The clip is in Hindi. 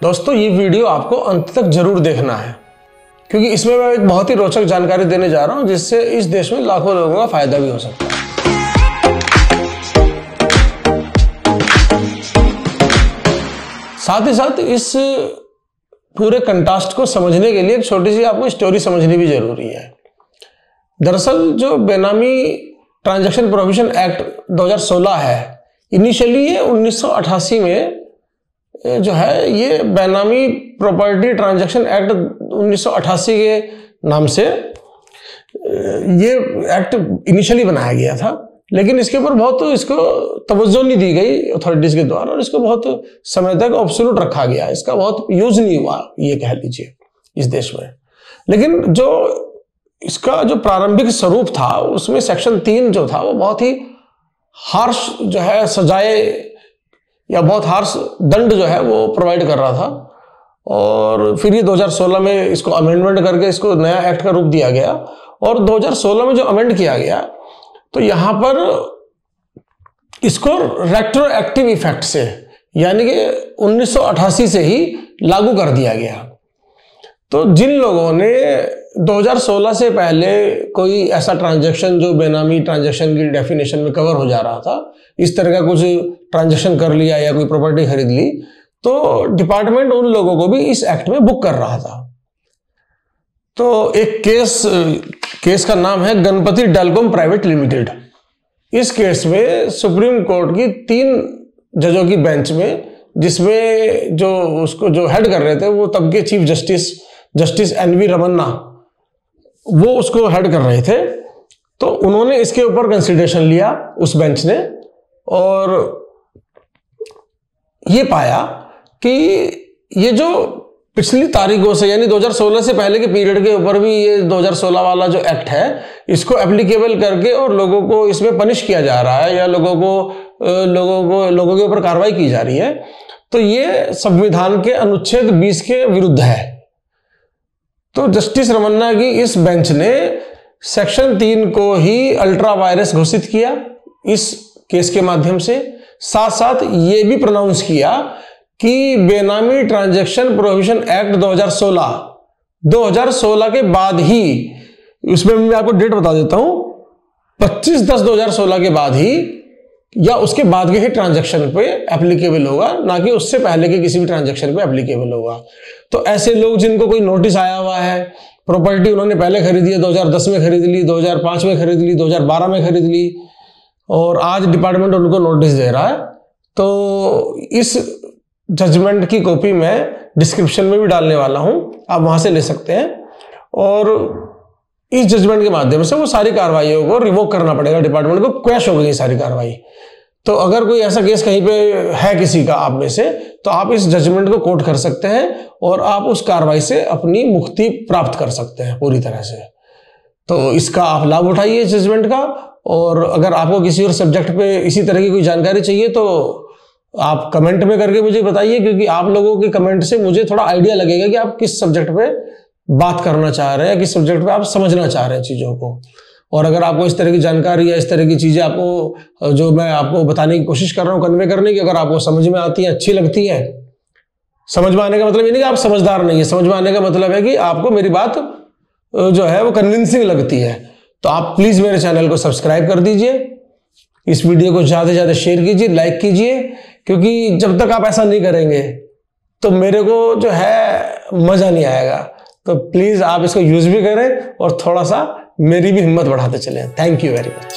दोस्तों ये वीडियो आपको अंत तक जरूर देखना है, क्योंकि इसमें मैं एक बहुत ही रोचक जानकारी देने जा रहा हूं जिससे इस देश में लाखों लोगों का फायदा भी हो सकता है। साथ ही साथ इस पूरे कंटेस्ट को समझने के लिए एक छोटी सी आपको स्टोरी समझनी भी जरूरी है। दरअसल जो बेनामी ट्रांजैक्शन प्रोहिबिशन एक्ट 2016 है, इनिशियली ये 1988 में जो है ये बेनामी प्रॉपर्टी ट्रांजैक्शन एक्ट 1988 के नाम से ये एक्ट इनिशियली बनाया गया था, लेकिन इसके ऊपर बहुत इसको तवज्जो नहीं दी गई अथॉरिटीज के द्वारा और इसको बहुत समय तक ऑब्सोल्यूट रखा गया, इसका बहुत यूज नहीं हुआ ये कह लीजिए इस देश में। लेकिन जो इसका जो प्रारंभिक स्वरूप था उसमें सेक्शन 3 जो था वो बहुत ही हार्श जो है सजाए या बहुत हार्श दंड जो है वो प्रोवाइड कर रहा था, और फिर ये 2016 में इसको अमेंडमेंट करके इसको नया एक्ट का रूप दिया गया। और 2016 में जो अमेंड किया गया तो यहां पर इसको रेट्रोएक्टिव इफेक्ट से यानी कि 1988 से ही लागू कर दिया गया। तो जिन लोगों ने 2016 से पहले कोई ऐसा ट्रांजैक्शन जो बेनामी ट्रांजैक्शन की डेफिनेशन में कवर हो जा रहा था, इस तरह का कुछ ट्रांजैक्शन कर लिया या कोई प्रॉपर्टी खरीद ली, तो डिपार्टमेंट उन लोगों को भी इस एक्ट में बुक कर रहा था। तो एक केस का नाम है गणपति टेलीकॉम प्राइवेट लिमिटेड। इस केस में सुप्रीम कोर्ट की 3 जजों की बेंच में, जिसमें जो उसको जो हेड कर रहे थे वो तब के चीफ जस्टिस एनवी रमन्ना, वो उसको हेड कर रहे थे। तो उन्होंने इसके ऊपर कंसिडरेशन लिया उस बेंच ने, और ये पाया कि ये जो पिछली तारीखों से यानी 2016 से पहले के पीरियड के ऊपर भी ये 2016 वाला जो एक्ट है इसको एप्लीकेबल करके और लोगों को इसमें पनिश किया जा रहा है या लोगों के ऊपर कार्रवाई की जा रही है, तो ये संविधान के अनुच्छेद 20 के विरुद्ध है। तो जस्टिस रमन्ना की इस बेंच ने सेक्शन 3 को ही अल्ट्रा वायरस घोषित किया इस केस के माध्यम से। साथ साथ ये भी प्रोनाउंस किया कि बेनामी ट्रांजैक्शन प्रोहिबिशन एक्ट 2016 के बाद ही, उसमें मैं आपको डेट बता देता हूं, 25/10/2016 के बाद ही या उसके बाद के ही ट्रांजैक्शन पे एप्लीकेबल होगा, ना कि उससे पहले के किसी भी ट्रांजैक्शन पे एप्लीकेबल होगा। तो ऐसे लोग जिनको कोई नोटिस आया हुआ है, प्रॉपर्टी उन्होंने पहले खरीदी है, 2010 में खरीद ली, 2005 में खरीद ली, 2012 में खरीद ली, और आज डिपार्टमेंट उनको नोटिस दे रहा है, तो इस जजमेंट की कॉपी मैं डिस्क्रिप्शन में भी डालने वाला हूं, आप वहां से ले सकते हैं। और इस जजमेंट के माध्यम से वो सारी कार्रवाइयों को रिवोक करना पड़ेगा डिपार्टमेंट को, क्रैश हो गई सारी कार्रवाई। तो अगर कोई ऐसा केस कहीं पे है किसी का आप में से, तो आप इस जजमेंट को कोट कर सकते हैं और आप उस कार्रवाई से अपनी मुक्ति प्राप्त कर सकते हैं पूरी तरह से। तो इसका आप लाभ उठाइए इस जजमेंट का। और अगर आपको किसी और सब्जेक्ट पे इसी तरह की कोई जानकारी चाहिए तो आप कमेंट में करके मुझे बताइए, क्योंकि आप लोगों के कमेंट से मुझे थोड़ा आइडिया लगेगा कि आप किस सब्जेक्ट पे बात करना चाह रहे हैं, किस सब्जेक्ट पे आप समझना चाह रहे हैं चीज़ों को। और अगर आपको इस तरह की जानकारी या इस तरह की चीज़ें आपको जो मैं आपको बताने की कोशिश कर रहा हूँ, कन्वे करने की, अगर आपको समझ में आती है, अच्छी लगती है, समझ में आने का मतलब ये नहीं कि आप समझदार नहीं है, समझ में आने का मतलब है कि आपको मेरी बात जो है वो कन्विंसिंग लगती है, तो आप प्लीज़ मेरे चैनल को सब्सक्राइब कर दीजिए, इस वीडियो को ज़्यादा से ज़्यादा शेयर कीजिए, लाइक कीजिए, क्योंकि जब तक आप ऐसा नहीं करेंगे तो मेरे को जो है मज़ा नहीं आएगा। तो प्लीज़ आप इसको यूज़ भी करें और थोड़ा सा मेरी भी हिम्मत बढ़ाते चलें। Thank you very much.